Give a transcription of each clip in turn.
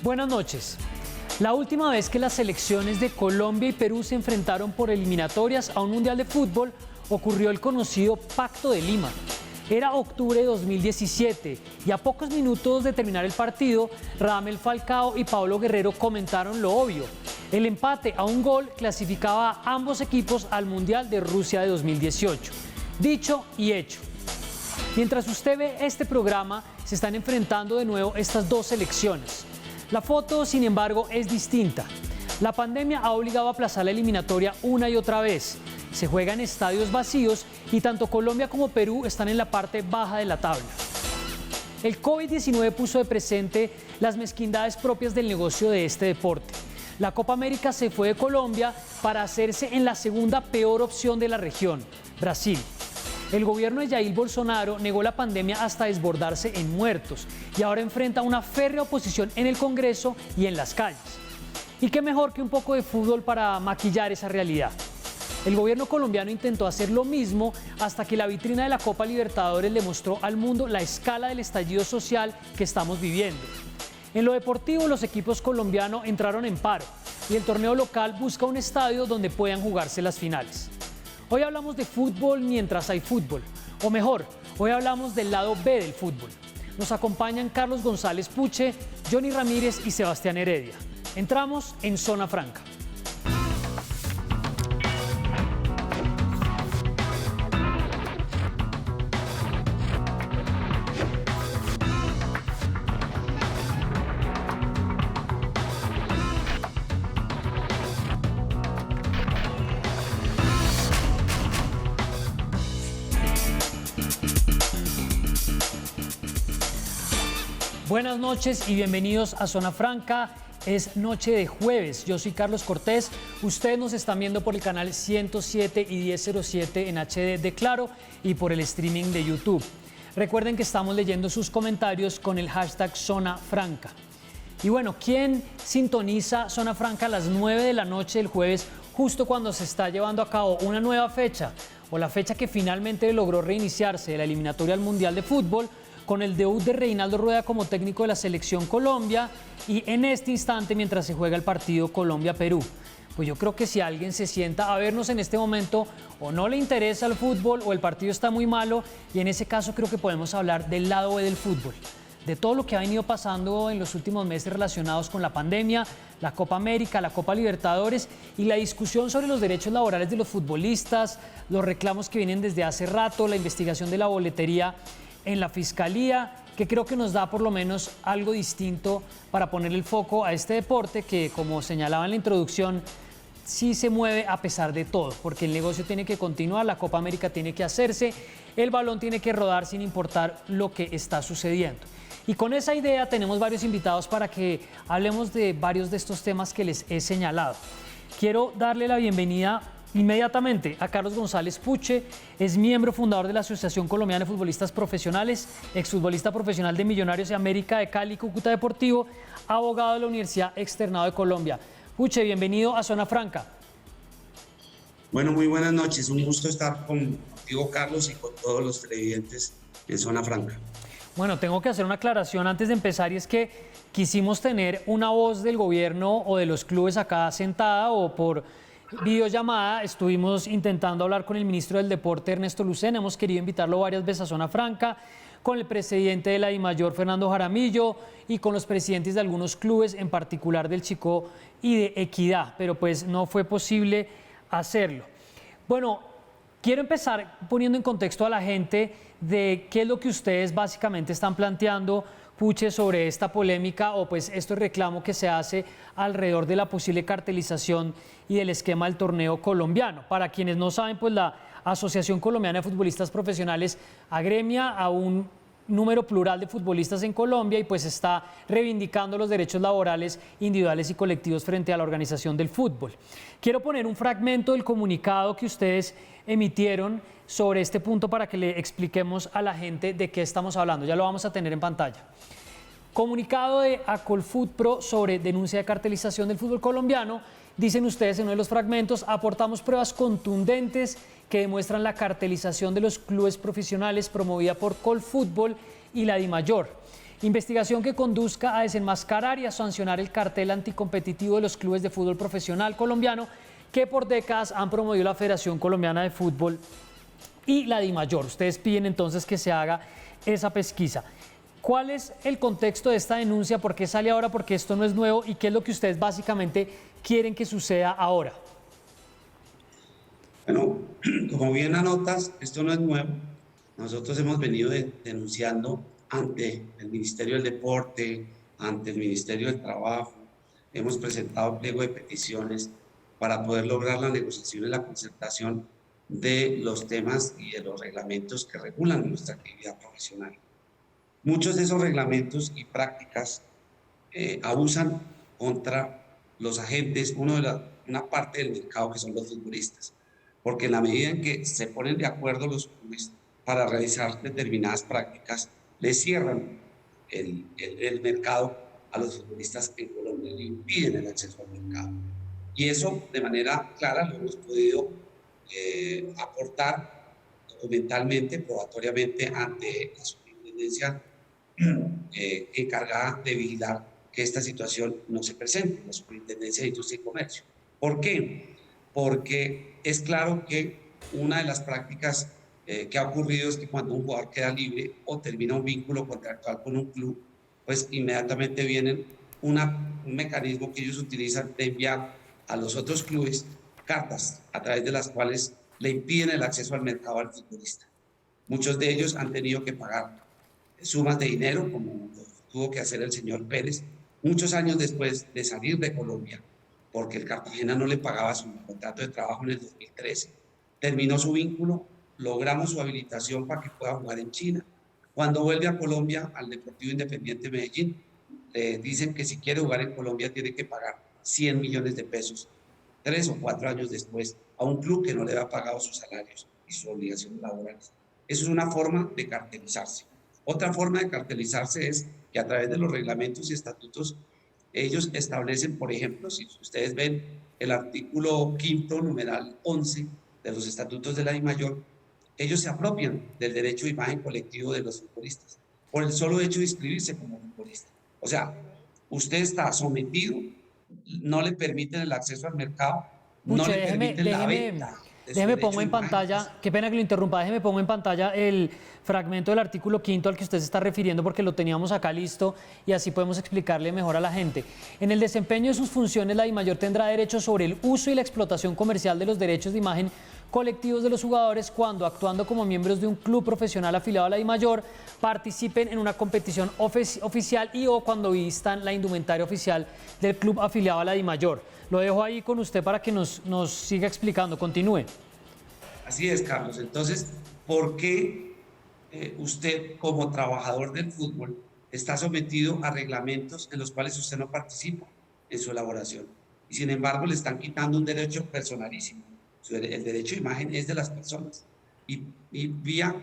Buenas noches. La última vez que las selecciones de Colombia y Perú se enfrentaron por eliminatorias a un mundial de fútbol ocurrió el conocido Pacto de Lima. Era octubre de 2017 y a pocos minutos de terminar el partido, Radamel Falcao y Paolo Guerrero comentaron lo obvio. El empate a un gol clasificaba a ambos equipos al Mundial de Rusia de 2018. Dicho y hecho. Mientras usted ve este programa, se están enfrentando de nuevo estas dos selecciones. La foto, sin embargo, es distinta. La pandemia ha obligado a aplazar la eliminatoria una y otra vez. Se juega en estadios vacíos y tanto Colombia como Perú están en la parte baja de la tabla. El COVID-19 puso de presente las mezquindades propias del negocio de este deporte. La Copa América se fue de Colombia para hacerse en la segunda peor opción de la región, Brasil. El gobierno de Jair Bolsonaro negó la pandemia hasta desbordarse en muertos y ahora enfrenta una férrea oposición en el Congreso y en las calles. ¿Y qué mejor que un poco de fútbol para maquillar esa realidad? El gobierno colombiano intentó hacer lo mismo hasta que la vitrina de la Copa Libertadores le mostró al mundo la escala del estallido social que estamos viviendo. En lo deportivo, los equipos colombianos entraron en paro y el torneo local busca un estadio donde puedan jugarse las finales. Hoy hablamos de fútbol mientras hay fútbol, o mejor, hoy hablamos del lado B del fútbol. Nos acompañan Carlos González Puche, Johnny Ramírez y Sebastián Heredia. Entramos en Zona Franca. Buenas noches y bienvenidos a Zona Franca. Es noche de jueves. Yo soy Carlos Cortés. Ustedes nos están viendo por el canal 107 y 1007 en HD de Claro y por el streaming de YouTube. Recuerden que estamos leyendo sus comentarios con el hashtag Zona Franca. Y bueno, ¿quién sintoniza Zona Franca a las 9 de la noche del jueves, justo cuando se está llevando a cabo una nueva fecha, o la fecha que finalmente logró reiniciarse de la eliminatoria al Mundial de Fútbol, con el debut de Reinaldo Rueda como técnico de la Selección Colombia y en este instante mientras se juega el partido Colombia-Perú? Pues yo creo que si alguien se sienta a vernos en este momento o no le interesa el fútbol o el partido está muy malo, y en ese caso creo que podemos hablar del lado B del fútbol, de todo lo que ha venido pasando en los últimos meses relacionados con la pandemia, la Copa América, la Copa Libertadores y la discusión sobre los derechos laborales de los futbolistas, los reclamos que vienen desde hace rato, la investigación de la boletería en la Fiscalía, que creo que nos da por lo menos algo distinto para poner el foco a este deporte que, como señalaba en la introducción, sí se mueve a pesar de todo, porque el negocio tiene que continuar, la Copa América tiene que hacerse, el balón tiene que rodar sin importar lo que está sucediendo. Y con esa idea tenemos varios invitados para que hablemos de varios de estos temas que les he señalado. Quiero darle la bienvenida inmediatamente a Carlos González Puche. Es miembro fundador de la Asociación Colombiana de Futbolistas Profesionales, exfutbolista profesional de Millonarios de América de Cali, Cúcuta Deportivo, abogado de la Universidad Externado de Colombia. Puche, bienvenido a Zona Franca. Bueno, muy buenas noches. Un gusto estar contigo, Carlos, y con todos los televidentes en Zona Franca. Bueno, tengo que hacer una aclaración antes de empezar, y es que quisimos tener una voz del gobierno o de los clubes acá sentada o por videollamada. Estuvimos intentando hablar con el ministro del Deporte, Ernesto Lucena. Hemos querido invitarlo varias veces a Zona Franca, con el presidente de la DIMAYOR, Fernando Jaramillo, y con los presidentes de algunos clubes, en particular del Chicó y de Equidad, pero pues no fue posible hacerlo. Bueno, quiero empezar poniendo en contexto a la gente de qué es lo que ustedes básicamente están planteando, Puche, sobre esta polémica o pues este reclamo que se hace alrededor de la posible cartelización y del esquema del torneo colombiano. Para quienes no saben, pues la Asociación Colombiana de Futbolistas Profesionales agremia a un número plural de futbolistas en Colombia y pues está reivindicando los derechos laborales individuales y colectivos frente a la organización del fútbol. Quiero poner un fragmento del comunicado que ustedes emitieron sobre este punto para que le expliquemos a la gente de qué estamos hablando. Ya lo vamos a tener en pantalla. Comunicado de Acolfutpro sobre denuncia de cartelización del fútbol colombiano. Dicen ustedes en uno de los fragmentos: aportamos pruebas contundentes que demuestran la cartelización de los clubes profesionales promovida por Colfútbol y la DIMAYOR. Investigación que conduzca a desenmascarar y a sancionar el cartel anticompetitivo de los clubes de fútbol profesional colombiano que por décadas han promovido la Federación Colombiana de Fútbol y la DIMAYOR. Ustedes piden entonces que se haga esa pesquisa. ¿Cuál es el contexto de esta denuncia? ¿Por qué sale ahora? Porque esto no es nuevo. ¿Y qué es lo que ustedes básicamente quieren que suceda ahora? Bueno, como bien anotas, esto no es nuevo. Nosotros hemos venido denunciando ante el Ministerio del Deporte, ante el Ministerio del Trabajo. Hemos presentado pliego de peticiones para poder lograr la negociación y la concertación de los temas y de los reglamentos que regulan nuestra actividad profesional. Muchos de esos reglamentos y prácticas abusan contra los agentes, una parte del mercado que son los futbolistas, porque en la medida en que se ponen de acuerdo los clubes para realizar determinadas prácticas, le cierran el mercado a los futbolistas en Colombia, le impiden el acceso al mercado. Y eso de manera clara lo hemos podido aportar documentalmente, probatoriamente ante la superintendencia encargada de vigilar que esta situación no se presente, la Superintendencia de Industria y Comercio. ¿Por qué? Porque es claro que una de las prácticas que ha ocurrido es que cuando un jugador queda libre o termina un vínculo contractual con un club, pues inmediatamente vienen un mecanismo que ellos utilizan de enviar a los otros clubes cartas a través de las cuales le impiden el acceso al mercado al futbolista. Muchos de ellos han tenido que pagar sumas de dinero, como tuvo que hacer el señor Pérez, muchos años después de salir de Colombia, porque el Cartagena no le pagaba su contrato de trabajo en el 2013. Terminó su vínculo, logramos su habilitación para que pueda jugar en China. Cuando vuelve a Colombia, al Deportivo Independiente Medellín, le dicen que si quiere jugar en Colombia tiene que pagar 100 millones de pesos 3 o 4 años después a un club que no le había pagado sus salarios y sus obligaciones laborales. Eso es una forma de cartelizarse. Otra forma de cartelizarse es que a través de los reglamentos y estatutos ellos establecen, por ejemplo, si ustedes ven el artículo 5º, numeral 11 de los estatutos de la DIMAYOR, ellos se apropian del derecho de imagen colectivo de los futbolistas por el solo hecho de inscribirse como futbolista. O sea, usted está sometido, no le permiten el acceso al mercado, no le permiten la venta. Déjeme pongo en pantalla, qué pena que lo interrumpa, déjeme pongo en pantalla el fragmento del artículo 5º al que usted se está refiriendo porque lo teníamos acá listo y así podemos explicarle mejor a la gente. En el desempeño de sus funciones, la DIMAYOR tendrá derecho sobre el uso y la explotación comercial de los derechos de imagen colectivos de los jugadores cuando, actuando como miembros de un club profesional afiliado a la DIMAYOR, participen en una competición oficial y o cuando vistan la indumentaria oficial del club afiliado a la DIMAYOR. Lo dejo ahí con usted para que nos siga explicando. Continúe. Así es, Carlos. Entonces, ¿por qué usted como trabajador del fútbol está sometido a reglamentos en los cuales usted no participa en su elaboración? Y sin embargo le están quitando un derecho personalísimo. El derecho de imagen es de las personas. Y vía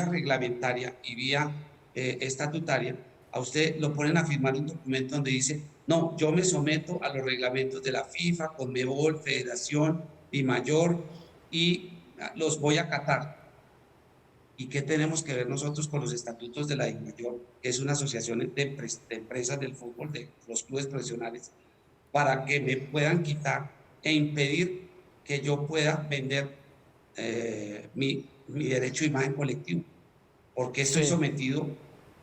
reglamentaria y vía estatutaria, a usted lo ponen a firmar un documento donde dice: no, yo me someto a los reglamentos de la FIFA, Conmebol, Federación, DIMAYOR, y los voy a acatar. ¿Y qué tenemos que ver nosotros con los estatutos de la DIMAYOR, que es una asociación de empresas del fútbol, de los clubes profesionales, para que me puedan quitar e impedir que yo pueda vender mi derecho de imagen colectivo? Porque estoy sometido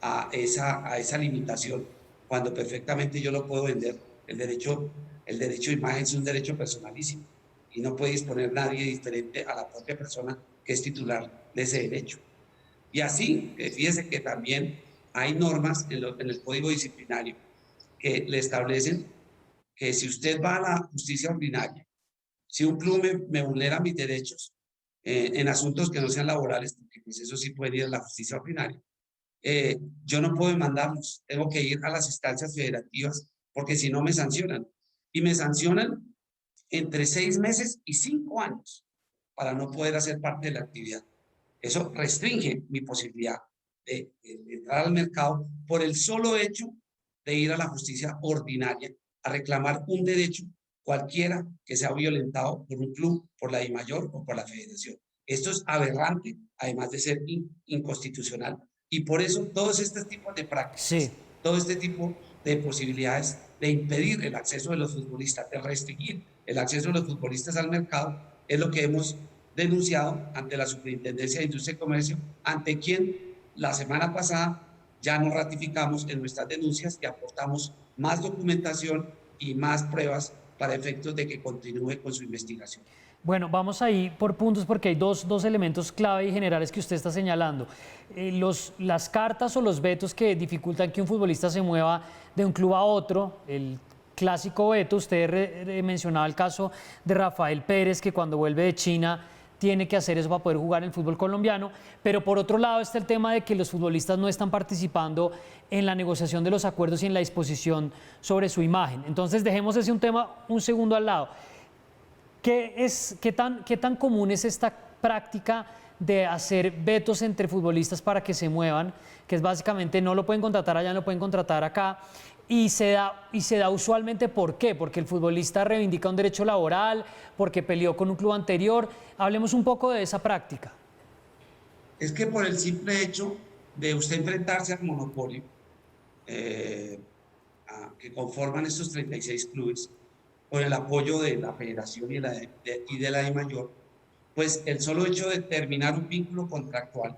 a esa limitación cuando perfectamente yo lo puedo vender. El derecho de imagen es un derecho personalísimo y no puede disponer nadie diferente a la propia persona que es titular de ese derecho. Y así, fíjese que también hay normas en el Código Disciplinario que le establecen que si usted va a la justicia ordinaria, si un club me vulnera mis derechos en asuntos que no sean laborales, porque pues eso sí puede ir a la justicia ordinaria, yo no puedo demandarlos, tengo que ir a las instancias federativas porque si no me sancionan. Y me sancionan entre 6 meses y 5 años para no poder hacer parte de la actividad. Eso restringe mi posibilidad de entrar al mercado por el solo hecho de ir a la justicia ordinaria a reclamar un derecho cualquiera que sea violentado por un club, por la DIMAYOR o por la federación. Esto es aberrante, además de ser inconstitucional, Y por eso todos estos tipos de prácticas, Sí. todo este tipo de posibilidades de impedir el acceso de los futbolistas, de restringir el acceso de los futbolistas al mercado, es lo que hemos denunciado ante la Superintendencia de Industria y Comercio, ante quien la semana pasada ya nos ratificamos en nuestras denuncias y aportamos más documentación y más pruebas para efectos de que continúe con su investigación. Bueno, vamos ahí por puntos porque hay dos elementos clave y generales que usted está señalando. Las cartas o los vetos que dificultan que un futbolista se mueva de un club a otro, el clásico veto, usted mencionaba el caso de Rafael Pérez, que cuando vuelve de China tiene que hacer eso para poder jugar en el fútbol colombiano, pero por otro lado está el tema de que los futbolistas no están participando en la negociación de los acuerdos y en la disposición sobre su imagen. Entonces dejemos ese un tema un segundo al lado. ¿Qué tan común es esta práctica de hacer vetos entre futbolistas para que se muevan? Que es básicamente no lo pueden contratar allá, no lo pueden contratar acá. Y se da usualmente ¿por qué? Porque el futbolista reivindica un derecho laboral, porque peleó con un club anterior. Hablemos un poco de esa práctica. Es que por el simple hecho de usted enfrentarse al monopolio que conforman estos 36 clubes, con el apoyo de la Federación y de la DIMAYOR, pues el solo hecho de terminar un vínculo contractual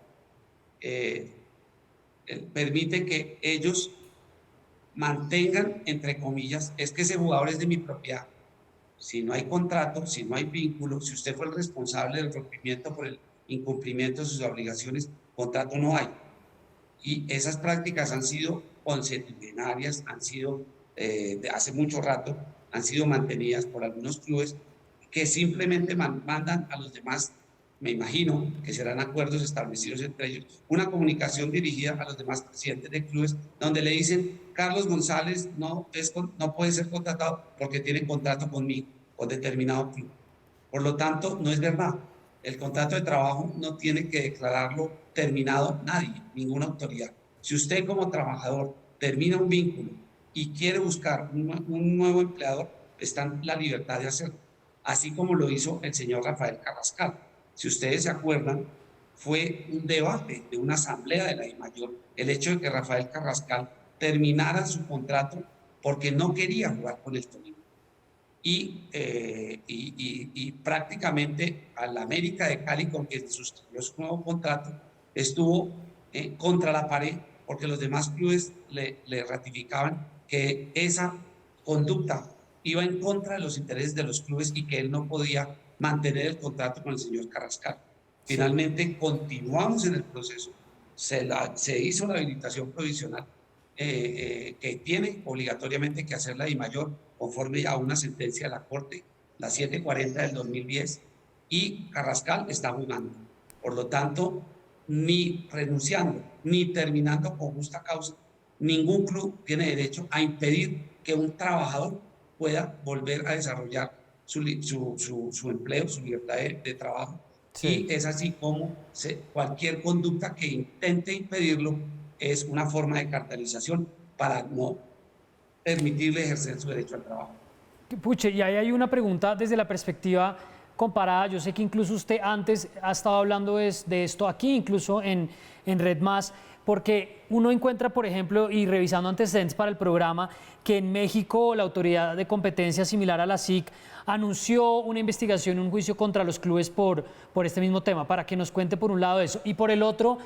permite que ellos mantengan, entre comillas, es que ese jugador es de mi propiedad. Si no hay contrato, si no hay vínculo, si usted fue el responsable del rompimiento por el incumplimiento de sus obligaciones, contrato no hay. Y esas prácticas han sido concentrarias, han sido de hace mucho rato, han sido mantenidas por algunos clubes que simplemente mandan a los demás, me imagino que serán acuerdos establecidos entre ellos, una comunicación dirigida a los demás presidentes de clubes donde le dicen, Carlos González no puede ser contratado porque tiene contrato conmigo, con determinado club. Por lo tanto, no es verdad. El contrato de trabajo no tiene que declararlo terminado nadie, ninguna autoridad. Si usted como trabajador termina un vínculo y quiere buscar un nuevo empleador, está en la libertad de hacerlo, así como lo hizo el señor Rafael Carrascal. Si ustedes se acuerdan, fue un debate de una asamblea de la DIMAYOR el hecho de que Rafael Carrascal terminara su contrato porque no quería jugar con el Tolima. Y prácticamente al América de Cali, con quien suscribió su nuevo contrato, estuvo contra la pared porque los demás clubes le ratificaban que esa conducta iba en contra de los intereses de los clubes y que él no podía mantener el contrato con el señor Carrascal. Finalmente continuamos en el proceso, se hizo la habilitación provisional que tiene obligatoriamente que hacer la DIMAYOR conforme a una sentencia de la Corte, la 740 del 2010, y Carrascal está jugando. Por lo tanto, ni renunciando, ni terminando con justa causa, ningún club tiene derecho a impedir que un trabajador pueda volver a desarrollar su empleo, su libertad de trabajo. Sí. Y es así como cualquier conducta que intente impedirlo es una forma de cartelización para no permitirle ejercer su derecho al trabajo. Puche, y ahí hay una pregunta desde la perspectiva comparada. Yo sé que incluso usted antes ha estado hablando de esto aquí, incluso en Red Más, porque uno encuentra, por ejemplo, y revisando antecedentes para el programa, que en México la autoridad de competencia similar a la SIC anunció una investigación, un juicio contra los clubes por este mismo tema, para que nos cuente por un lado eso. Y por el otro,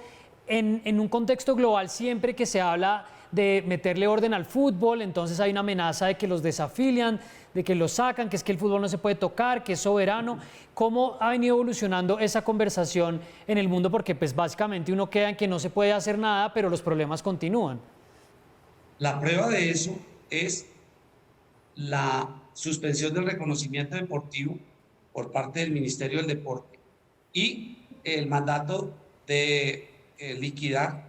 en un contexto global, siempre que se habla de meterle orden al fútbol, entonces hay una amenaza de que los desafilian, de que los sacan, que es que el fútbol no se puede tocar, que es soberano. ¿Cómo ha venido evolucionando esa conversación en el mundo? Porque pues básicamente uno queda en que no se puede hacer nada, pero los problemas continúan. La prueba de eso es la suspensión del reconocimiento deportivo por parte del Ministerio del Deporte y el mandato de liquidar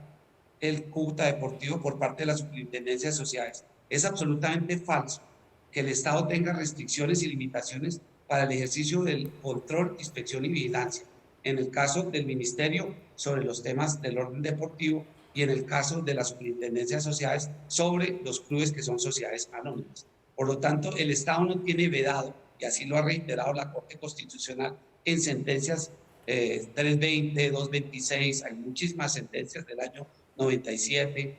el Cúcuta Deportivo por parte de la Superintendencia de Sociedades. Es absolutamente falso que el Estado tenga restricciones y limitaciones para el ejercicio del control, inspección y vigilancia. En el caso del Ministerio sobre los temas del orden deportivo y en el caso de la Superintendencia de Sociedades sobre los clubes que son sociedades anónimas. Por lo tanto, el Estado no tiene vedado, y así lo ha reiterado la Corte Constitucional en sentencias 320, 226, hay muchísimas sentencias del año 97,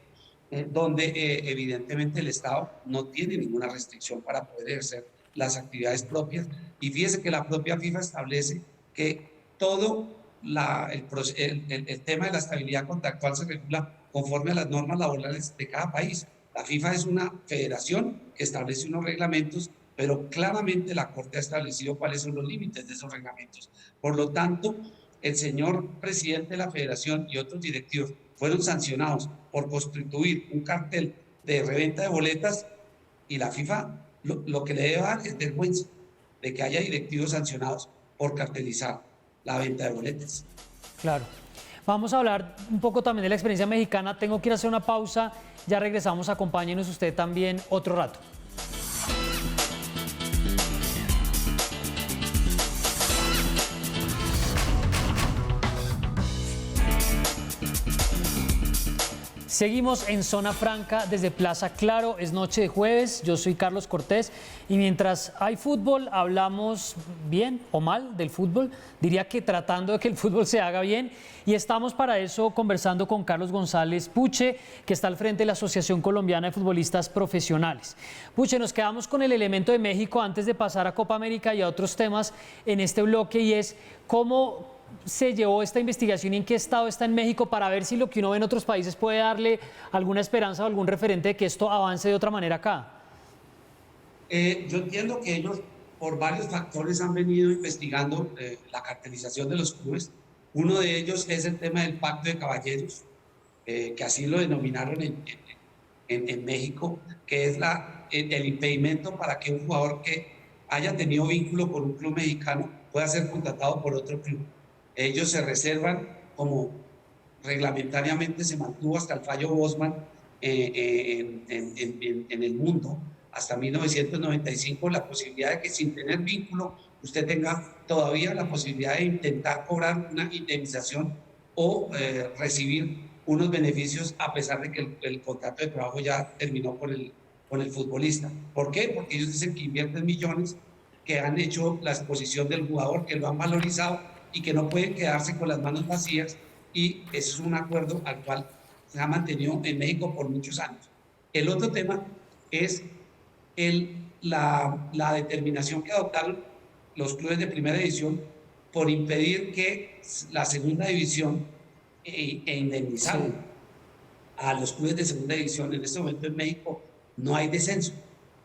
donde evidentemente el Estado no tiene ninguna restricción para poder ejercer las actividades propias. Y fíjese que la propia FIFA establece que todo el tema de la estabilidad contractual se regula conforme a las normas laborales de cada país. La FIFA es una federación que establece unos reglamentos, pero claramente la Corte ha establecido cuáles son los límites de esos reglamentos. Por lo tanto, el señor presidente de la federación y otros directivos fueron sancionados por constituir un cartel de reventa de boletas, y la FIFA lo que le debe dar es vergüenza de que haya directivos sancionados por cartelizar la venta de boletas. Claro. Vamos a hablar un poco también de la experiencia mexicana. Tengo que ir a hacer una pausa. Ya regresamos. Acompáñenos usted también otro rato. Seguimos en Zona Franca desde Plaza Claro, es noche de jueves, yo soy Carlos Cortés y mientras hay fútbol hablamos bien o mal del fútbol, diría que tratando de que el fútbol se haga bien y estamos para eso conversando con Carlos González Puche, que está al frente de la Asociación Colombiana de Futbolistas Profesionales. Puche, nos quedamos con el elemento de México antes de pasar a Copa América y a otros temas en este bloque y es cómo se llevó esta investigación y en qué estado está en México para ver si lo que uno ve en otros países puede darle alguna esperanza o algún referente de que esto avance de otra manera acá. Yo entiendo que ellos por varios factores han venido investigando la cartelización de los clubes. Uno de ellos es el tema del pacto de caballeros, que así lo denominaron en México, que es el impedimento para que un jugador que haya tenido vínculo con un club mexicano pueda ser contratado por otro club. Ellos se reservan, como reglamentariamente se mantuvo hasta el fallo Bosman en el mundo, hasta 1995, la posibilidad de que sin tener vínculo usted tenga todavía la posibilidad de intentar cobrar una indemnización o recibir unos beneficios a pesar de que el contrato de trabajo ya terminó con el futbolista. ¿Por qué? Porque ellos dicen que invierten millones, que han hecho la exposición del jugador, que lo han valorizado y que no pueden quedarse con las manos vacías, y eso es un acuerdo al cual se ha mantenido en México por muchos años. El otro tema es la determinación que adoptaron los clubes de primera división por impedir que la segunda división indemnizaron a los clubes de segunda división. En este momento en México no hay descenso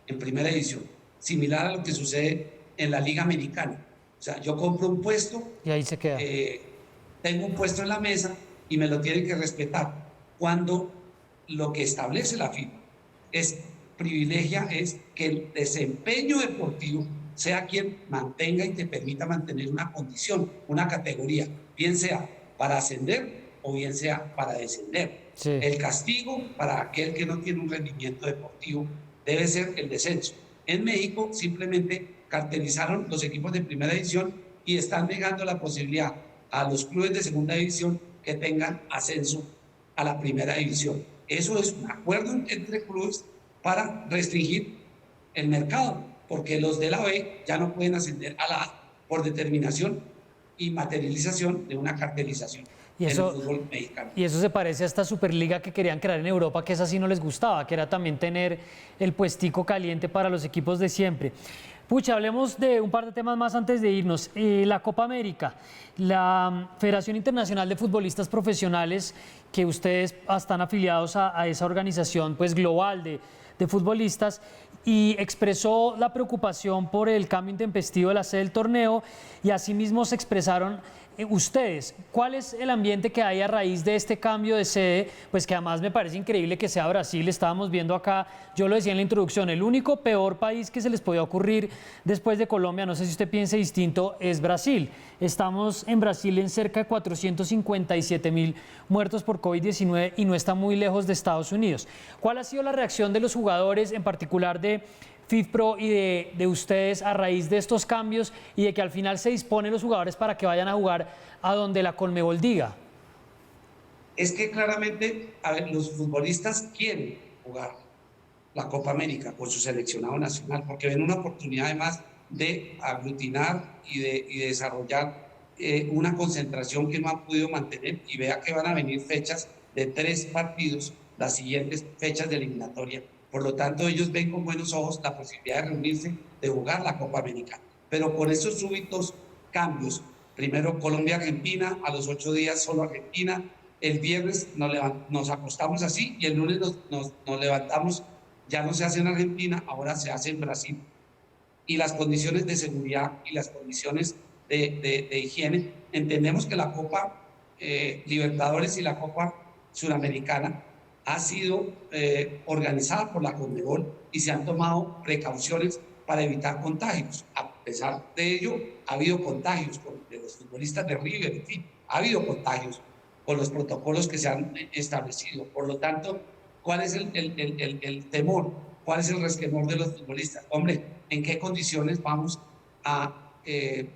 en primera división, similar a lo que sucede en la Liga Americana. O sea, yo compro un puesto y ahí se queda. Tengo un puesto en la mesa y me lo tienen que respetar. Cuando lo que establece la FIFA privilegia es que el desempeño deportivo sea quien mantenga y te permita mantener una condición, una categoría, bien sea para ascender o bien sea para descender. Sí. El castigo para aquel que no tiene un rendimiento deportivo debe ser el descenso. En México simplemente cartelizaron los equipos de primera división y están negando la posibilidad a los clubes de segunda división que tengan ascenso a la primera división. Eso es un acuerdo entre clubes para restringir el mercado, porque los de la B ya no pueden ascender a la A por determinación y materialización de una cartelización. Y eso, en el fútbol mexicano. Y eso se parece a esta Superliga que querían crear en Europa, que esa sí no les gustaba, que era también tener el puestico caliente para los equipos de siempre. Pucha, hablemos de un par de temas más antes de irnos. La Copa América, la Federación Internacional de Futbolistas Profesionales, que ustedes están afiliados a esa organización pues, global de futbolistas, y expresó la preocupación por el cambio intempestivo de la sede del torneo y asimismo se expresaron ustedes. ¿Cuál es el ambiente que hay a raíz de este cambio de sede? Pues que además me parece increíble que sea Brasil. Estábamos viendo acá, yo lo decía en la introducción, el único peor país que se les podía ocurrir después de Colombia, no sé si usted piense distinto, es Brasil. Estamos en Brasil en cerca de 457.000 muertos por COVID-19 y no está muy lejos de Estados Unidos. ¿Cuál ha sido la reacción de los jugadores, en particular de FIFPro y de ustedes a raíz de estos cambios y de que al final se disponen los jugadores para que vayan a jugar a donde la Conmebol diga? Es que claramente, a ver, los futbolistas quieren jugar la Copa América con su seleccionado nacional porque ven una oportunidad además de aglutinar y de desarrollar una concentración que no han podido mantener, y vea que van a venir fechas de 3 partidos las siguientes fechas de eliminatoria. Por lo tanto, ellos ven con buenos ojos la posibilidad de reunirse, de jugar la Copa América. Pero con esos súbitos cambios, primero Colombia-Argentina, a los 8 días solo Argentina, el viernes nos acostamos así y el lunes nos levantamos, ya no se hace en Argentina, ahora se hace en Brasil. Y las condiciones de seguridad y las condiciones de higiene, entendemos que la Copa Libertadores y la Copa Suramericana ha sido organizada por la Conmebol y se han tomado precauciones para evitar contagios. A pesar de ello, ha habido contagios de los futbolistas de River, en fin, ha habido contagios con los protocolos que se han establecido. Por lo tanto, ¿cuál es el temor? ¿Cuál es el resquemor de los futbolistas? Hombre, ¿en qué condiciones vamos a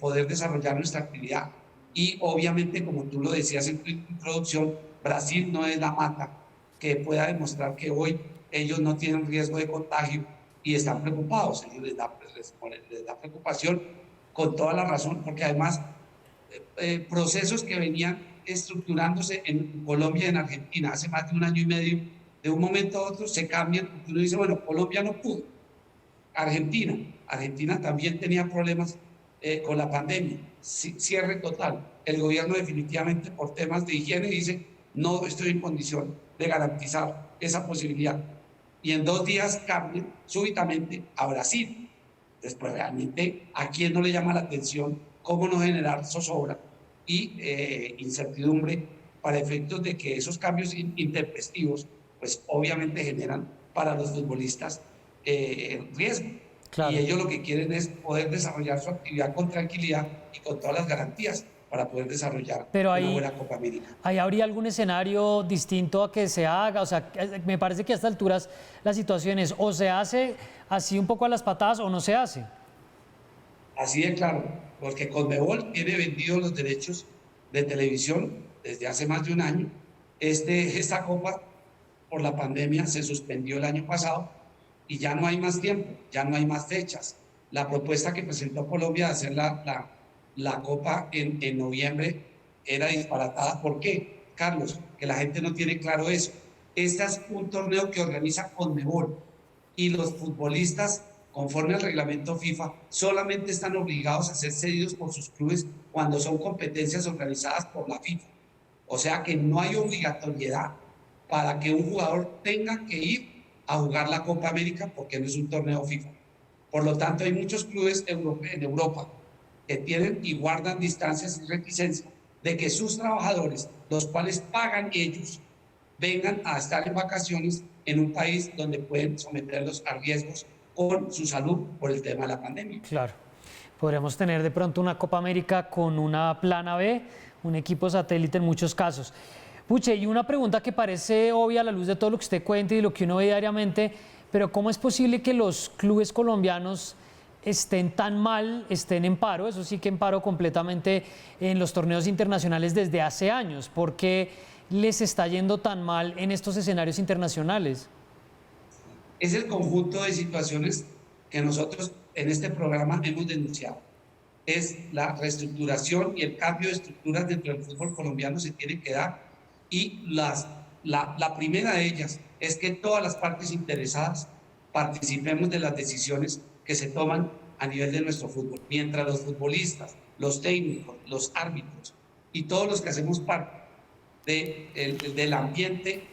poder desarrollar nuestra actividad? Y obviamente, como tú lo decías en tu introducción, Brasil no es la mata que pueda demostrar que hoy ellos no tienen riesgo de contagio y están preocupados. A ellos les da preocupación con toda la razón, porque además procesos que venían estructurándose en Colombia y en Argentina hace más de 1 año y medio, de un momento a otro se cambian, porque uno dice, bueno, Colombia no pudo, Argentina también tenía problemas con la pandemia, cierre total. El gobierno definitivamente por temas de higiene dice, no estoy en condición de garantizar esa posibilidad. Y en 2 días cambian súbitamente a Brasil. Después realmente, ¿a quién no le llama la atención cómo no generar zozobra y incertidumbre para efectos de que esos cambios intempestivos, pues obviamente generan para los futbolistas riesgo? Claro. Y ellos lo que quieren es poder desarrollar su actividad con tranquilidad y con todas las garantías para poder desarrollar una buena Copa América. ¿Ahí habría algún escenario distinto a que se haga? O sea, me parece que a estas alturas la situación es o se hace así un poco a las patadas o no se hace. Así de claro, porque Conmebol tiene vendidos los derechos de televisión desde hace más de 1 año. Esta Copa, por la pandemia, se suspendió el año pasado y ya no hay más tiempo, ya no hay más fechas. La propuesta que presentó Colombia de hacer la Copa en noviembre era disparatada. ¿Por qué, Carlos? Que la gente no tiene claro eso. Este es un torneo que organiza Conmebol y los futbolistas, conforme al reglamento FIFA, solamente están obligados a ser cedidos por sus clubes cuando son competencias organizadas por la FIFA. O sea que no hay obligatoriedad para que un jugador tenga que ir a jugar la Copa América porque no es un torneo FIFA. Por lo tanto, hay muchos clubes en Europa que tienen y guardan distancias y reticencia de que sus trabajadores, los cuales pagan ellos, vengan a estar en vacaciones en un país donde pueden someterlos a riesgos con su salud por el tema de la pandemia. Claro. Podríamos tener de pronto una Copa América con una plana B, un equipo satélite en muchos casos. Puche, y una pregunta que parece obvia a la luz de todo lo que usted cuenta y lo que uno ve diariamente, pero ¿cómo es posible que los clubes colombianos estén tan mal, estén en paro? Eso sí que en paro completamente en los torneos internacionales desde hace años. ¿Por qué les está yendo tan mal en estos escenarios internacionales? Es el conjunto de situaciones que nosotros en este programa hemos denunciado. Es la reestructuración y el cambio de estructuras dentro del fútbol colombiano se tiene que dar. Y la primera de ellas es que todas las partes interesadas participemos de las decisiones que se toman a nivel de nuestro fútbol. Mientras los futbolistas, los técnicos, los árbitros y todos los que hacemos parte del ambiente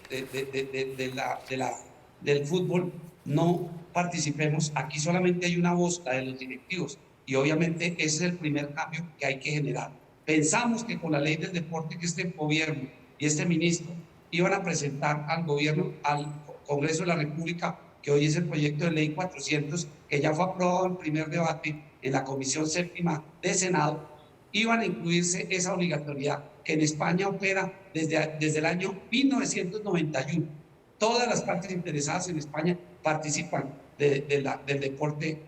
del fútbol no participemos, aquí solamente hay una voz, la de los directivos, y obviamente ese es el primer cambio que hay que generar. Pensamos que con la ley del deporte que este gobierno y este ministro iban a presentar al gobierno, al Congreso de la República, que hoy es el proyecto de ley 400, que ya fue aprobado en primer debate en la Comisión Séptima de Senado, iban a incluirse esa obligatoriedad que en España opera desde el año 1991. Todas las partes interesadas en España participan del deporte,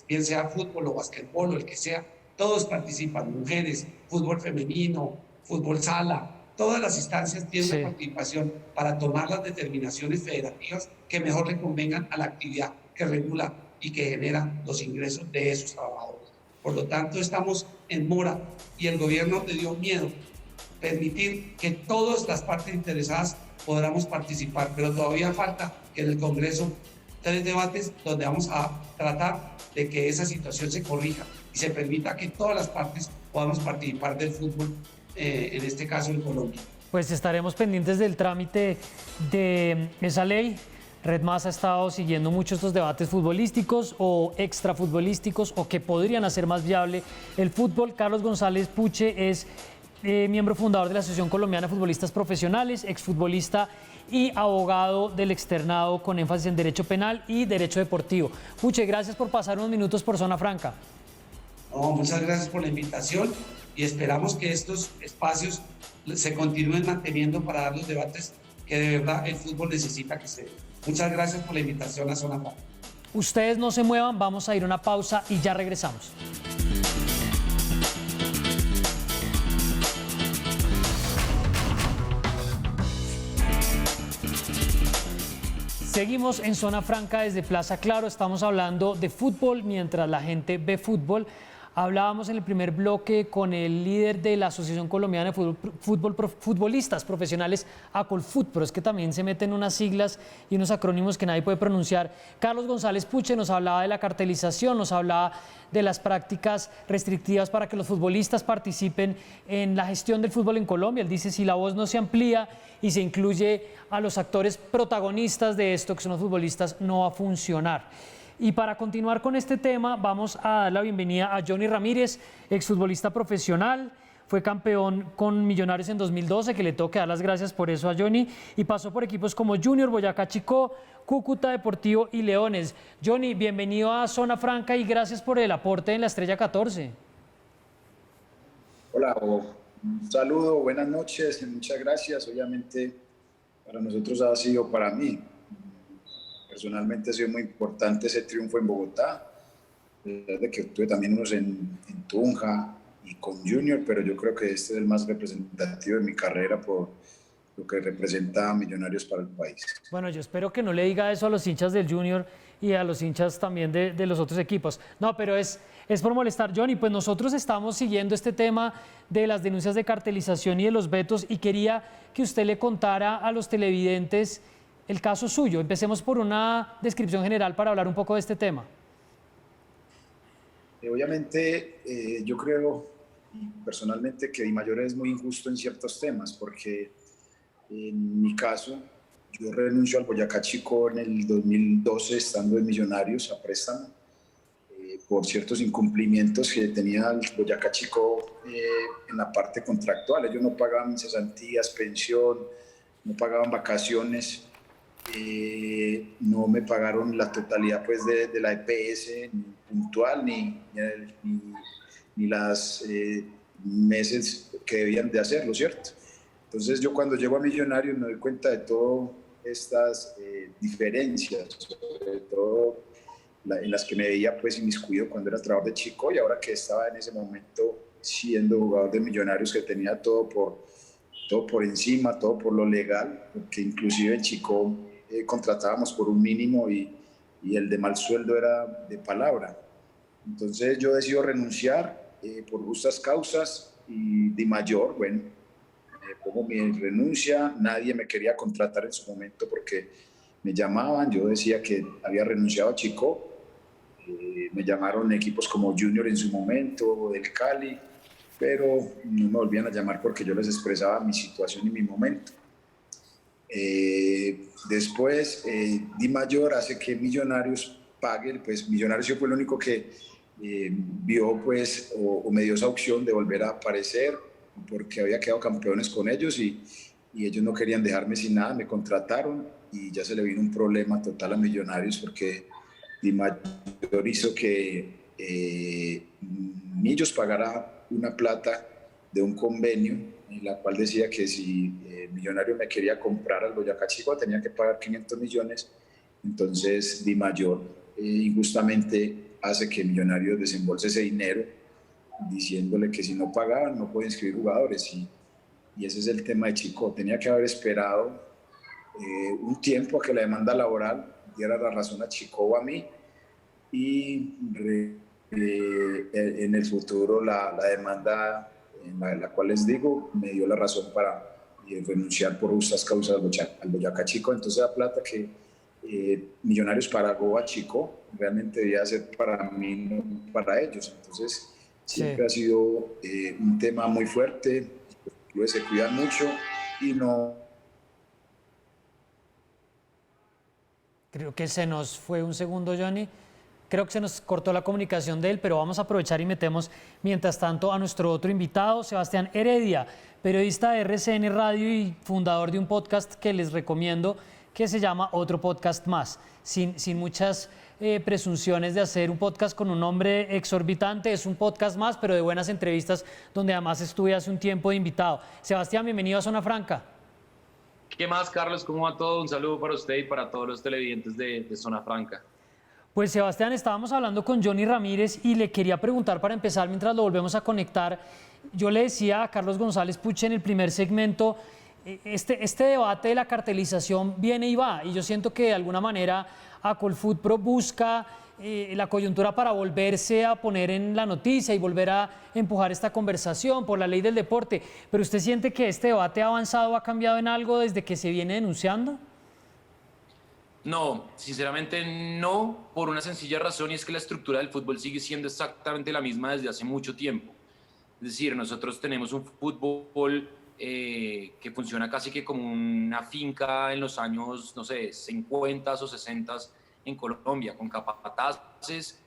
bien sea fútbol o basquetbol o el que sea, todos participan, mujeres, fútbol femenino, fútbol sala, todas las instancias tienen una participación para tomar las determinaciones federativas que mejor le convengan a la actividad que regula y que genera los ingresos de esos trabajadores. Por lo tanto, estamos en mora y el gobierno le dio miedo permitir que todas las partes interesadas podamos participar, pero todavía falta que en el Congreso 3 debates donde vamos a tratar de que esa situación se corrija y se permita que todas las partes podamos participar del fútbol, en este caso en Colombia. Pues estaremos pendientes del trámite de esa ley. Red Más ha estado siguiendo mucho estos debates futbolísticos o extrafutbolísticos o que podrían hacer más viable el fútbol. Carlos González Puche es miembro fundador de la Asociación Colombiana de Futbolistas Profesionales, exfutbolista y abogado del externado con énfasis en Derecho Penal y Derecho Deportivo. Puche, gracias por pasar unos minutos por Zona Franca. No, muchas gracias por la invitación y esperamos que estos espacios se continúen manteniendo para dar los debates que de verdad el fútbol necesita que se den. Muchas gracias por la invitación a Zona Franca. Ustedes no se muevan, vamos a ir a una pausa y ya regresamos. Seguimos en Zona Franca desde Plaza Claro, estamos hablando de fútbol mientras la gente ve fútbol. Hablábamos en el primer bloque con el líder de la Asociación Colombiana de Futbolistas Profesionales, ACOLFUT, pero es que también se meten unas siglas y unos acrónimos que nadie puede pronunciar. Carlos González Puche nos hablaba de la cartelización, nos hablaba de las prácticas restrictivas para que los futbolistas participen en la gestión del fútbol en Colombia. Él dice, si la voz no se amplía y se incluye a los actores protagonistas de esto, que son los futbolistas, no va a funcionar. Y para continuar con este tema, vamos a dar la bienvenida a Johnny Ramírez, exfutbolista profesional, fue campeón con Millonarios en 2012, que le tengo que dar las gracias por eso a Johnny, y pasó por equipos como Junior, Boyacá Chicó, Cúcuta Deportivo y Leones. Johnny, bienvenido a Zona Franca y gracias por el aporte en la Estrella 14. Hola, un saludo, buenas noches, muchas gracias. Obviamente para nosotros ha sido, para mí, personalmente ha sido muy importante ese triunfo en Bogotá, de que tuve también unos en Tunja y con Junior, pero yo creo que este es el más representativo de mi carrera por lo que representa a Millonarios para el país. Bueno, yo espero que no le diga eso a los hinchas del Junior y a los hinchas también de los otros equipos. No, pero es por molestar. Johnny, pues nosotros estamos siguiendo este tema de las denuncias de cartelización y de los vetos y quería que usted le contara a los televidentes el caso suyo. Empecemos por una descripción general para hablar un poco de este tema. Obviamente, yo creo personalmente que Di Mayor es muy injusto en ciertos temas, porque en mi caso, yo renuncio al Boyacá Chicó en el 2012, estando en Millonarios a préstamo, por ciertos incumplimientos que tenía el Boyacá Chicó en la parte contractual. Ellos no pagaban cesantías, pensión, no pagaban vacaciones. No me pagaron la totalidad pues, de la EPS ni puntual ni las meses que debían de hacerlo, ¿cierto? Entonces yo cuando llego a Millonarios me doy cuenta de todas estas diferencias, sobre todo en las que me veía pues inmiscuido cuando era trabajador de Chicó y ahora que estaba en ese momento siendo jugador de Millonarios, que tenía todo por encima, todo por lo legal, porque inclusive en Chicó contratábamos por un mínimo y el de mal sueldo era de palabra. Entonces yo decido renunciar por justas causas y Di Mayor, bueno, pongo mi renuncia, nadie me quería contratar en su momento porque me llamaban, yo decía que había renunciado a Chicó, me llamaron equipos como Junior en su momento, del Cali, pero no me volvían a llamar porque yo les expresaba mi situación y mi momento. Después Di Mayor hace que Millonarios pague, pues Millonarios fue el único que vio pues o me dio esa opción de volver a aparecer porque había quedado campeones con ellos y ellos no querían dejarme sin nada, me contrataron y ya se le vino un problema total a Millonarios porque Di Mayor hizo que Millos pagara una plata de un convenio en la cual decía que si Millonarios me quería comprar al Boyacá Chicó tenía que pagar 500 millones, entonces Di Mayor injustamente hace que Millonarios desembolse ese dinero diciéndole que si no pagaban no pueden inscribir jugadores y ese es el tema de Chicó. Tenía que haber esperado un tiempo a que la demanda laboral diera la razón a Chicó o a mí y en el futuro la demanda en la cual les digo, me dio la razón para renunciar por justas causas al Boyacá Chico. Entonces la plata que Millonarios pagó a Chico realmente debía ser para mí, no para ellos. Entonces siempre ha sido un tema muy fuerte, los clubes se cuidan mucho y no... Creo que se nos fue un segundo, Johnny. Creo que se nos cortó la comunicación de él, pero vamos a aprovechar y metemos mientras tanto a nuestro otro invitado, Sebastián Heredia, periodista de RCN Radio y fundador de un podcast que les recomiendo, que se llama Otro Podcast Más. Sin muchas presunciones de hacer un podcast con un nombre exorbitante, es un podcast más, pero de buenas entrevistas, donde además estuve hace un tiempo de invitado. Sebastián, bienvenido a Zona Franca. ¿Qué más, Carlos? ¿Cómo va todo? Un saludo para usted y para todos los televidentes de Zona Franca. Pues Sebastián, estábamos hablando con Johnny Ramírez y le quería preguntar para empezar, mientras lo volvemos a conectar, yo le decía a Carlos González Puche en el primer segmento, este debate de la cartelización viene y va, y yo siento que de alguna manera Acolfutpro busca la coyuntura para volverse a poner en la noticia y volver a empujar esta conversación por la ley del deporte, pero ¿usted siente que este debate ha avanzado o ha cambiado en algo desde que se viene denunciando? No, sinceramente no, por una sencilla razón, y es que la estructura del fútbol sigue siendo exactamente la misma desde hace mucho tiempo. Es decir, nosotros tenemos un fútbol que funciona casi que como una finca en los años, no sé, 50 o 60 en Colombia, con capataces,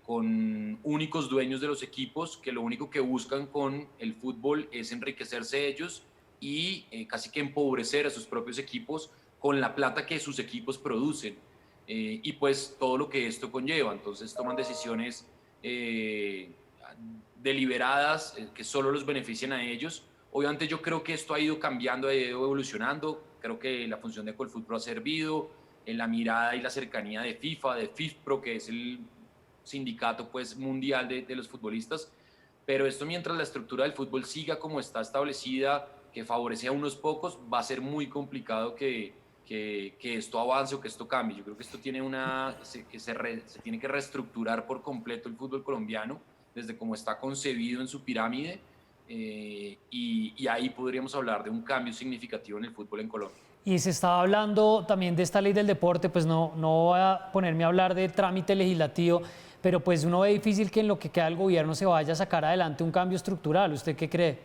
con únicos dueños de los equipos que lo único que buscan con el fútbol es enriquecerse ellos y casi que empobrecer a sus propios equipos con la plata que sus equipos producen y pues todo lo que esto conlleva. Entonces toman decisiones deliberadas que solo los benefician a ellos. Obviamente yo creo que esto ha ido cambiando, ha ido evolucionando. Creo que la función de Acolfutpro ha servido en la mirada y la cercanía de FIFA, de FIFPro, que es el sindicato pues, mundial de los futbolistas. Pero esto, mientras la estructura del fútbol siga como está establecida, que favorece a unos pocos, va a ser muy complicado que esto avance o que esto cambie. Yo creo que esto tiene se tiene que reestructurar por completo el fútbol colombiano, desde cómo está concebido en su pirámide, y ahí podríamos hablar de un cambio significativo en el fútbol en Colombia. Y se estaba hablando también de esta ley del deporte, pues no voy a ponerme a hablar de trámite legislativo, pero pues uno ve difícil que en lo que queda el gobierno se vaya a sacar adelante un cambio estructural. ¿Usted qué cree?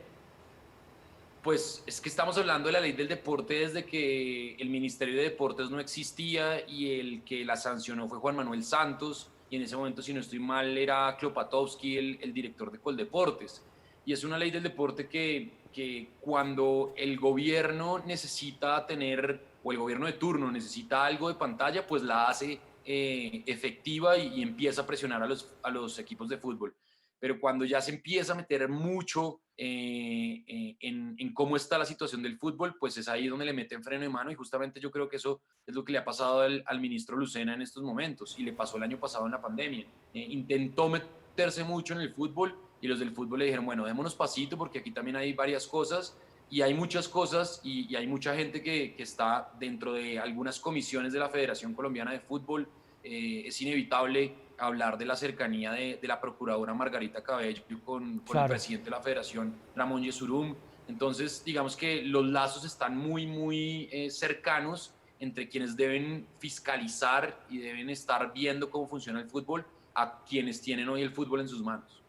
Pues es que estamos hablando de la ley del deporte desde que el Ministerio de Deportes no existía y el que la sancionó fue Juan Manuel Santos, y en ese momento, si no estoy mal, era Klopatowski el director de Coldeportes. Y es una ley del deporte que cuando el gobierno necesita tener, o el gobierno de turno necesita algo de pantalla, pues la hace efectiva y empieza a presionar a los equipos de fútbol. Pero cuando ya se empieza a meter mucho en cómo está la situación del fútbol, pues es ahí donde le meten freno de mano, y justamente yo creo que eso es lo que le ha pasado al ministro Lucena en estos momentos, y le pasó el año pasado en la pandemia. Intentó meterse mucho en el fútbol y los del fútbol le dijeron, bueno, démonos pasito porque aquí también hay varias cosas, y hay muchas cosas, y hay mucha gente que está dentro de algunas comisiones de la Federación Colombiana de Fútbol. Es inevitable hablar de la cercanía de la procuradora Margarita Cabello con Claro. el presidente de la Federación, Ramón Yesurum. Entonces, digamos que los lazos están muy cercanos entre quienes deben fiscalizar y deben estar viendo cómo funciona el fútbol a quienes tienen hoy el fútbol en sus manos.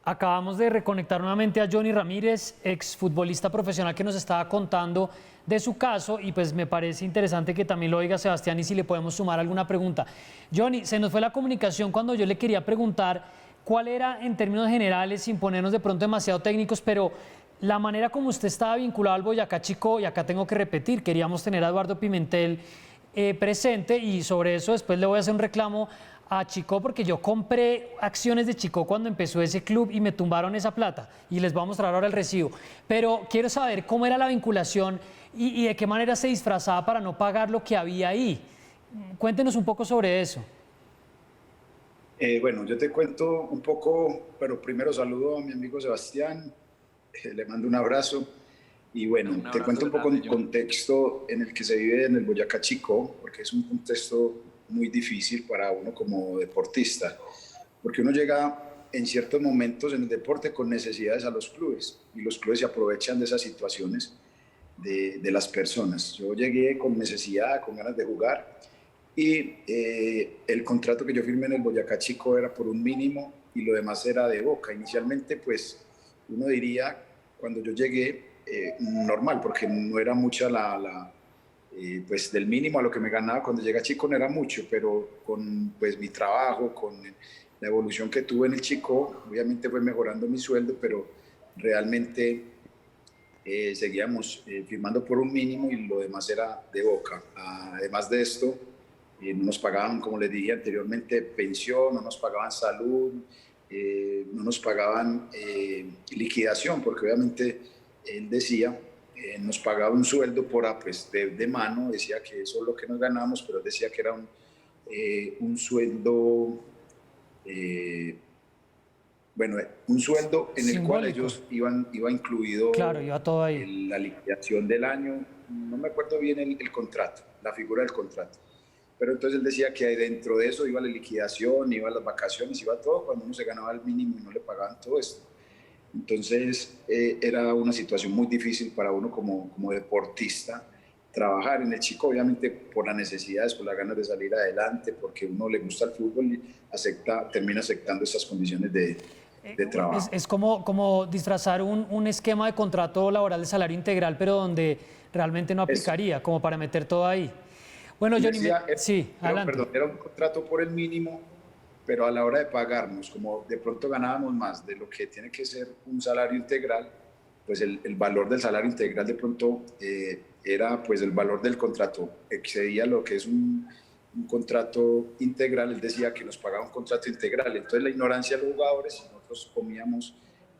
Acabamos de reconectar nuevamente a Johnny Ramírez, exfutbolista profesional, que nos estaba contando de su caso, y pues me parece interesante que también lo oiga Sebastián y si le podemos sumar alguna pregunta. Johnny, se nos fue la comunicación cuando yo le quería preguntar cuál era, en términos generales, sin ponernos de pronto demasiado técnicos, pero la manera como usted estaba vinculado al Boyacá Chico, y acá tengo que repetir, queríamos tener a Eduardo Pimentel presente, y sobre eso después le voy a hacer un reclamo a Chico, porque yo compré acciones de Chico cuando empezó ese club y me tumbaron esa plata, y les voy a mostrar ahora el recibo. Pero quiero saber cómo era la vinculación y de qué manera se disfrazaba para no pagar lo que había ahí. Cuéntenos un poco sobre eso. Bueno, yo te cuento un poco, pero primero saludo a mi amigo Sebastián, le mando un abrazo. Y bueno, te cuento un poco el contexto en el que se vive en el Boyacá Chico, porque es un contexto muy difícil para uno como deportista, porque uno llega en ciertos momentos en el deporte con necesidades a los clubes y los clubes se aprovechan de esas situaciones de las personas. Yo llegué con necesidad, con ganas de jugar y el contrato que yo firmé en el Boyacá Chico era por un mínimo y lo demás era de Boca. Inicialmente, pues uno diría, cuando yo llegué, normal, porque no era mucha pues del mínimo a lo que me ganaba cuando llegué a Chico no era mucho, pero con pues mi trabajo, con la evolución que tuve en el Chico, obviamente fue mejorando mi sueldo, pero realmente seguíamos firmando por un mínimo y lo demás era de Boca. Además de esto, no nos pagaban, como les dije anteriormente, pensión, no nos pagaban salud, no nos pagaban liquidación, porque obviamente él decía, nos pagaba un sueldo pues, de mano, decía que eso es lo que nos ganábamos, pero decía que era un sueldo, un sueldo en el cual ellos iba incluido, claro, iba todo ahí, la liquidación del año, no me acuerdo bien el contrato, la figura del contrato. Pero entonces él decía que dentro de eso iba la liquidación, iba las vacaciones, iba todo, cuando uno se ganaba el mínimo y no le pagaban todo esto. Entonces era una situación muy difícil para uno como deportista trabajar en el Chico, obviamente por las necesidades, por las ganas de salir adelante, porque uno le gusta el fútbol y termina aceptando estas condiciones de trabajo. Es como disfrazar un esquema de contrato laboral de salario integral, pero donde realmente no aplicaría, como para meter todo ahí. Bueno, Johnny, sí, adelante. Perdón, era un contrato por el mínimo, pero a la hora de pagarnos, como de pronto ganábamos más de lo que tiene que ser un salario integral, pues el valor del salario integral de pronto era pues el valor del contrato, excedía lo que es un contrato integral. Él decía que nos pagaba un contrato integral, entonces la ignorancia de los jugadores, nosotros comíamos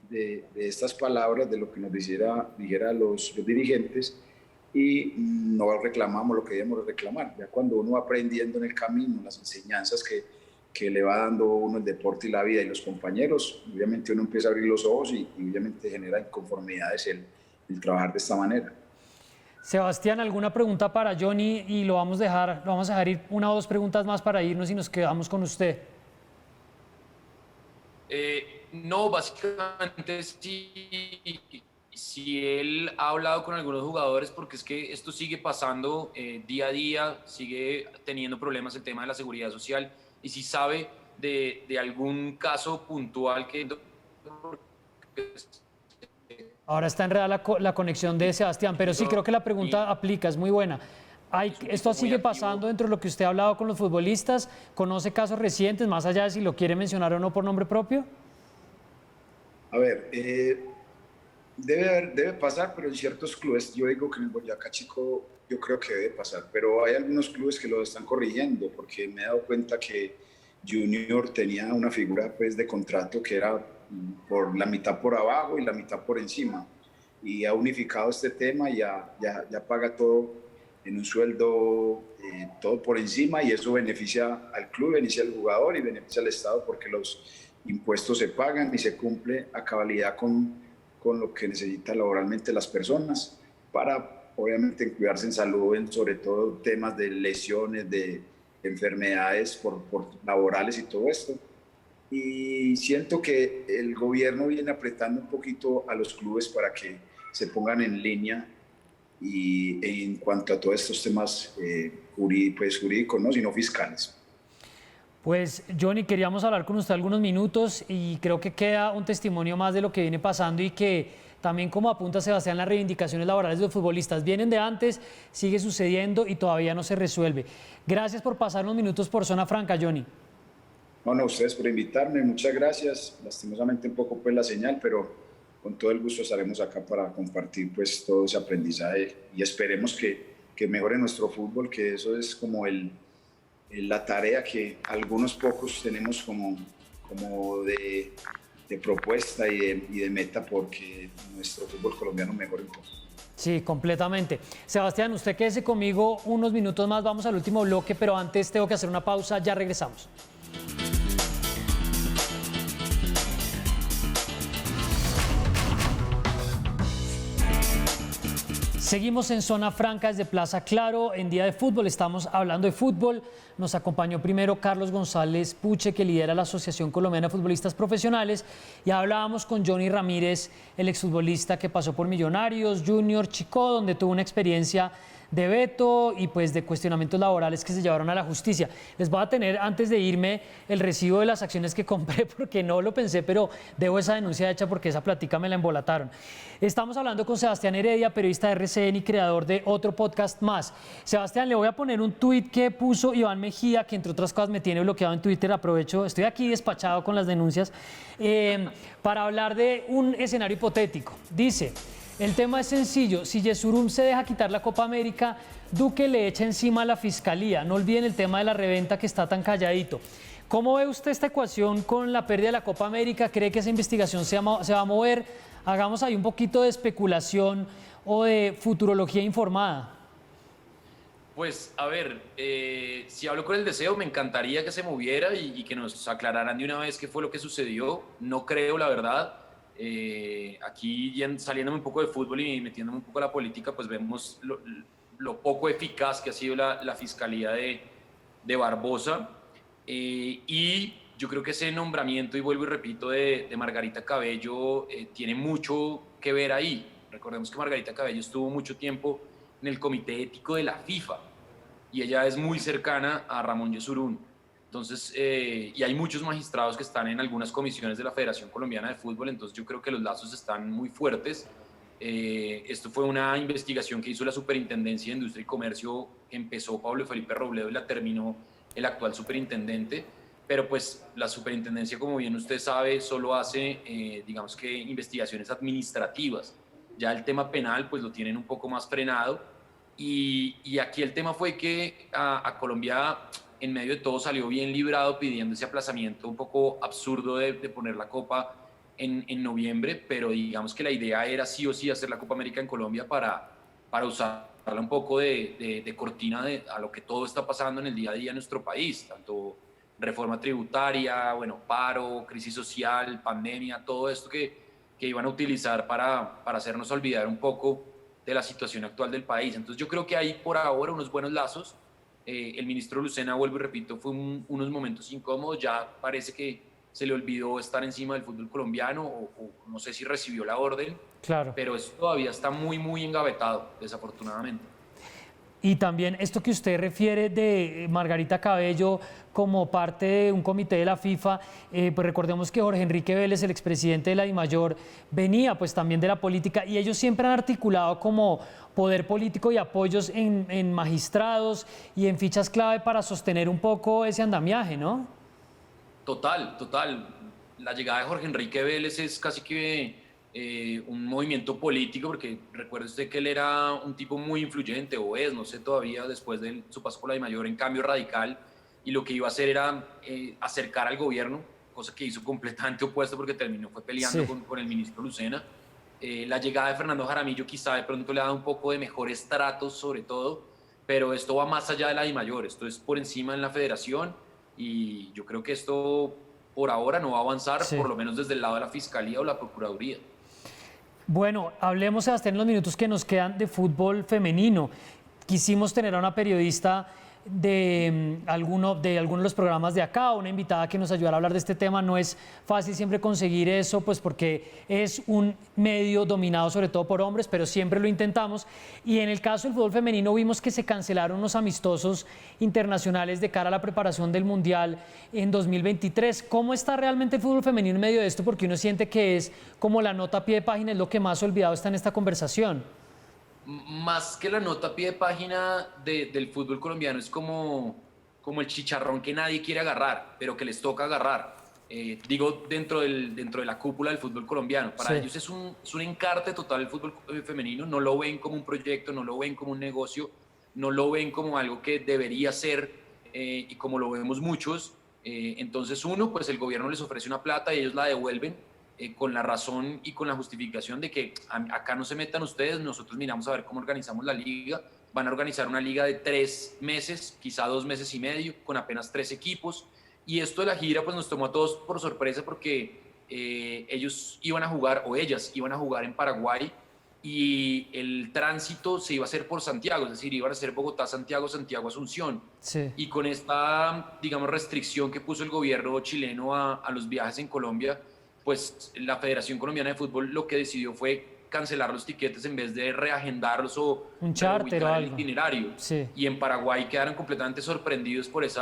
de estas palabras, de lo que nos dijera los dirigentes, y no reclamamos lo que debíamos reclamar. Ya cuando uno va aprendiendo en el camino las enseñanzas que le va dando uno el deporte y la vida y los compañeros, obviamente uno empieza a abrir los ojos y obviamente genera inconformidades el trabajar de esta manera. Sebastián, ¿alguna pregunta para Johnny? Y lo vamos a dejar ir una o dos preguntas más para irnos y nos quedamos con usted. No, básicamente si él ha hablado con algunos jugadores, porque es que esto sigue pasando día a día, sigue teniendo problemas el tema de la seguridad social, y si sabe de algún caso puntual que... Ahora está enredada la conexión de Sebastián, pero sí creo que la pregunta aplica, es muy buena. ¿Esto sigue pasando dentro de lo que usted ha hablado con los futbolistas? ¿Conoce casos recientes, más allá de si lo quiere mencionar o no por nombre propio? A ver, debe pasar, pero en ciertos clubes, yo digo que en el Boyacá Chico yo creo que debe pasar, pero hay algunos clubes que lo están corrigiendo, porque me he dado cuenta que Junior tenía una figura pues, de contrato que era por la mitad por abajo y la mitad por encima, y ha unificado este tema y ya paga todo en un sueldo, todo por encima, y eso beneficia al club, beneficia al jugador y beneficia al Estado, porque los impuestos se pagan y se cumple a cabalidad con lo que necesitan laboralmente las personas para, obviamente, cuidarse en salud, sobre todo temas de lesiones, de enfermedades por laborales y todo esto. Y siento que el gobierno viene apretando un poquito a los clubes para que se pongan en línea y en cuanto a todos estos temas jurídicos, no, sino fiscales. Pues Johnny, queríamos hablar con usted algunos minutos y creo que queda un testimonio más de lo que viene pasando y que también, como apunta Sebastián, las reivindicaciones laborales de los futbolistas vienen de antes, sigue sucediendo y todavía no se resuelve. Gracias por pasar unos minutos por Zona Franca, Johnny. Bueno, a ustedes por invitarme, muchas gracias. Lastimosamente un poco pues la señal, pero con todo el gusto estaremos acá para compartir pues todo ese aprendizaje y esperemos que mejore nuestro fútbol, que eso es como la tarea que algunos pocos tenemos como de propuesta y de meta, porque nuestro fútbol colombiano mejore un poco. Sí, completamente. Sebastián, usted quédese conmigo unos minutos más, vamos al último bloque, pero antes tengo que hacer una pausa, ya regresamos. Seguimos en Zona Franca desde Plaza Claro. En Día de Fútbol estamos hablando de fútbol. Nos acompañó primero Carlos González Puche, que lidera la Asociación Colombiana de Futbolistas Profesionales. Y hablábamos con Johnny Ramírez, el exfutbolista que pasó por Millonarios, Junior, Chico, donde tuvo una experiencia de veto y pues de cuestionamientos laborales que se llevaron a la justicia. Les voy a tener, antes de irme, el recibo de las acciones que compré porque no lo pensé, pero debo esa denuncia hecha porque esa plática me la embolataron. Estamos hablando con Sebastián Heredia, periodista de RCN y creador de otro podcast más. Sebastián, le voy a poner un tuit que puso Iván Mejía, que entre otras cosas me tiene bloqueado en Twitter. Aprovecho, estoy aquí despachado con las denuncias, para hablar de un escenario hipotético. Dice: el tema es sencillo, si Yesurum se deja quitar la Copa América, Duque le echa encima a la Fiscalía. No olviden el tema de la reventa que está tan calladito. ¿Cómo ve usted esta ecuación con la pérdida de la Copa América? ¿Cree que esa investigación se va a mover? Hagamos ahí un poquito de especulación o de futurología informada. Pues, a ver, si hablo con el deseo, me encantaría que se moviera y que nos aclararan de una vez qué fue lo que sucedió. No creo, la verdad. Aquí saliéndome un poco de fútbol y metiéndome un poco a la política, pues vemos lo poco eficaz que ha sido la fiscalía de Barbosa, y yo creo que ese nombramiento, y vuelvo y repito, de Margarita Cabello tiene mucho que ver ahí. Recordemos que Margarita Cabello estuvo mucho tiempo en el comité ético de la FIFA y ella es muy cercana a Ramón Yesurún. Entonces, y hay muchos magistrados que están en algunas comisiones de la Federación Colombiana de Fútbol, entonces yo creo que los lazos están muy fuertes. Esto fue una investigación que hizo la Superintendencia de Industria y Comercio, que empezó Pablo Felipe Robledo y la terminó el actual superintendente, pero pues la superintendencia, como bien usted sabe, solo hace, digamos que, investigaciones administrativas. Ya el tema penal pues lo tienen un poco más frenado, y aquí el tema fue que a Colombia, en medio de todo, salió bien librado pidiendo ese aplazamiento un poco absurdo de poner la Copa en noviembre, pero digamos que la idea era sí o sí hacer la Copa América en Colombia para usarla un poco de cortina a lo que todo está pasando en el día a día en nuestro país, tanto reforma tributaria, bueno, paro, crisis social, pandemia, todo esto que iban a utilizar para hacernos olvidar un poco de la situación actual del país. Entonces yo creo que hay por ahora unos buenos lazos. El ministro Lucena, vuelvo y repito, fue unos momentos incómodos, ya parece que se le olvidó estar encima del fútbol colombiano, o no sé si recibió la orden, Claro. pero eso todavía está muy, muy engavetado, desafortunadamente. Y también esto que usted refiere de Margarita Cabello como parte de un comité de la FIFA, pues recordemos que Jorge Enrique Vélez, el expresidente de la DIMAYOR, venía pues también de la política, y ellos siempre han articulado como poder político y apoyos en magistrados y en fichas clave para sostener un poco ese andamiaje, ¿no? Total, total. La llegada de Jorge Enrique Vélez es casi que un movimiento político, porque recuerde usted que él era un tipo muy influyente, o es, no sé todavía, después de su paso por la DIMAYOR en Cambio Radical, y lo que iba a hacer era acercar al gobierno, cosa que hizo completamente opuesto porque fue peleando con el ministro Lucena. La llegada de Fernando Jaramillo quizá de pronto le ha dado un poco de mejores tratos, sobre todo, pero esto va más allá de la DIMAYOR, esto es por encima en la federación, y yo creo que esto por ahora no va a avanzar, por lo menos desde el lado de la Fiscalía o la Procuraduría. Bueno, hablemos, Sebastián, en los minutos que nos quedan, de fútbol femenino. Quisimos tener a una periodista de alguno de los programas de acá, una invitada que nos ayudara a hablar de este tema. No es fácil siempre conseguir eso, pues porque es un medio dominado sobre todo por hombres, pero siempre lo intentamos. Y en el caso del fútbol femenino vimos que se cancelaron unos amistosos internacionales de cara a la preparación del Mundial en 2023. ¿Cómo está realmente el fútbol femenino en medio de esto? Porque uno siente que es como la nota a pie de página, es lo que más olvidado está en esta conversación. Más que la nota a pie de página del fútbol colombiano, es como el chicharrón que nadie quiere agarrar, pero que les toca agarrar. Digo, dentro de la cúpula del fútbol colombiano. Para ellos es un encarte total el fútbol femenino, no lo ven como un proyecto, no lo ven como un negocio, no lo ven como algo que debería ser, y como lo vemos muchos. Entonces pues el gobierno les ofrece una plata y ellos la devuelven, con la razón y con la justificación de que acá no se metan ustedes, nosotros miramos a ver cómo organizamos la liga. Van a organizar una liga de 3 meses, quizá 2 meses y medio, con apenas 3 equipos. Y esto de la gira pues nos tomó a todos por sorpresa, porque ellos iban a jugar, o ellas iban a jugar en Paraguay, y el tránsito se iba a hacer por Santiago, es decir, iba a ser Bogotá-Santiago, Santiago-Asunción. Sí. Y con esta, digamos, restricción que puso el gobierno chileno a los viajes en Colombia, pues la Federación Colombiana de Fútbol lo que decidió fue cancelar los tiquetes en vez de reagendarlos o un charter o el algo. itinerario. Sí. Y en Paraguay quedaron completamente sorprendidos por ese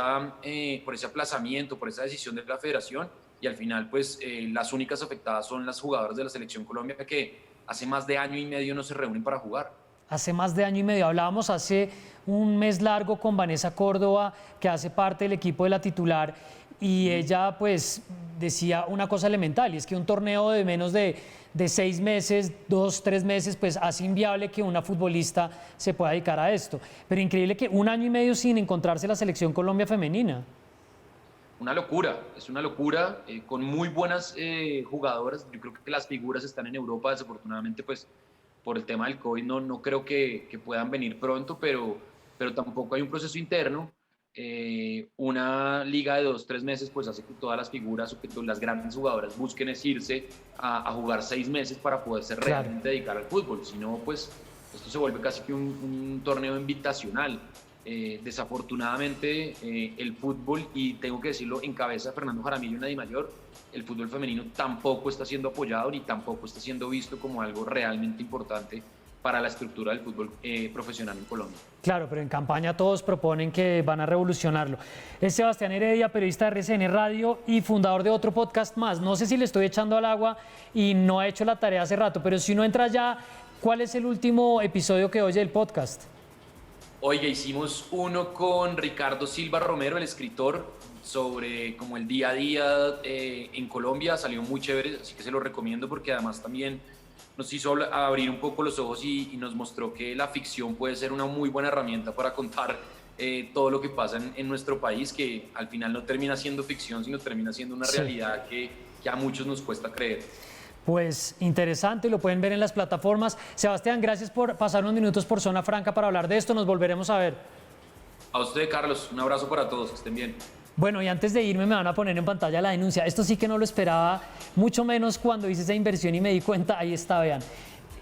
aplazamiento, por esa decisión de la federación, y al final pues las únicas afectadas son las jugadoras de la Selección Colombia, que hace más de año y medio no se reúnen para jugar. Hace más de año y medio. Hablábamos hace un mes largo con Vanessa Córdoba, que hace parte del equipo de la titular, y ella pues decía una cosa elemental, y es que un torneo de menos de 6 meses, 2, 3 meses, pues hace inviable que una futbolista se pueda dedicar a esto. Pero increíble que un año y medio sin encontrarse la Selección Colombia femenina. Una locura, es una locura, con muy buenas jugadoras. Yo creo que las figuras están en Europa, desafortunadamente pues por el tema del COVID no creo que puedan venir pronto, pero tampoco hay un proceso interno. Una liga de 2, 3 meses pues hace que todas las figuras o que todas las grandes jugadoras busquen irse a jugar 6 meses para poderse realmente dedicar al fútbol. Si no, pues esto se vuelve casi que un torneo invitacional. Desafortunadamente el fútbol, y tengo que decirlo en cabeza de Fernando Jaramillo y Nadi Mayor, el fútbol femenino tampoco está siendo apoyado ni tampoco está siendo visto como algo realmente importante para la estructura del fútbol profesional en Colombia. Claro, pero en campaña todos proponen que van a revolucionarlo. Es Sebastián Heredia, periodista de RCN Radio y fundador de otro podcast más. No sé si le estoy echando al agua y no ha hecho la tarea hace rato, pero si uno entra ya, ¿cuál es el último episodio que oye del podcast? Oiga, hicimos uno con Ricardo Silva Romero, el escritor, sobre como el día a día en Colombia. Salió muy chévere, así que se lo recomiendo porque además también nos hizo abrir un poco los ojos y nos mostró que la ficción puede ser una muy buena herramienta para contar todo lo que pasa en nuestro país, que al final no termina siendo ficción, sino termina siendo una realidad que a muchos nos cuesta creer. Pues interesante, lo pueden ver en las plataformas. Sebastián, gracias por pasar unos minutos por Zona Franca para hablar de esto. Nos volveremos a ver. A usted, Carlos, un abrazo para todos, que estén bien. Bueno, y antes de irme me van a poner en pantalla la denuncia. Esto sí que no lo esperaba, mucho menos cuando hice esa inversión y me di cuenta. Ahí está, vean.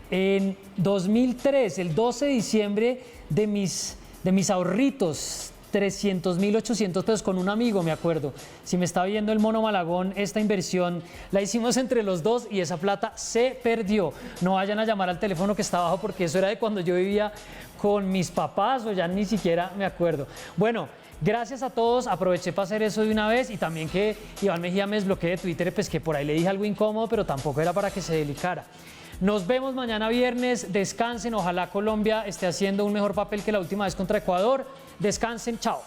En 2003, el 12 de diciembre, de mis ahorritos, 300.800 pesos con un amigo, me acuerdo. Si me está viendo el Mono Malagón, esta inversión la hicimos entre los dos y esa plata se perdió. No vayan a llamar al teléfono que está abajo porque eso era de cuando yo vivía con mis papás o ya ni siquiera me acuerdo. Bueno, gracias a todos, aproveché para hacer eso de una vez y también que Iván Mejía me desbloquee de Twitter, pues que por ahí le dije algo incómodo, pero tampoco era para que se delicara. Nos vemos mañana viernes, descansen, ojalá Colombia esté haciendo un mejor papel que la última vez contra Ecuador. Descansen, chao.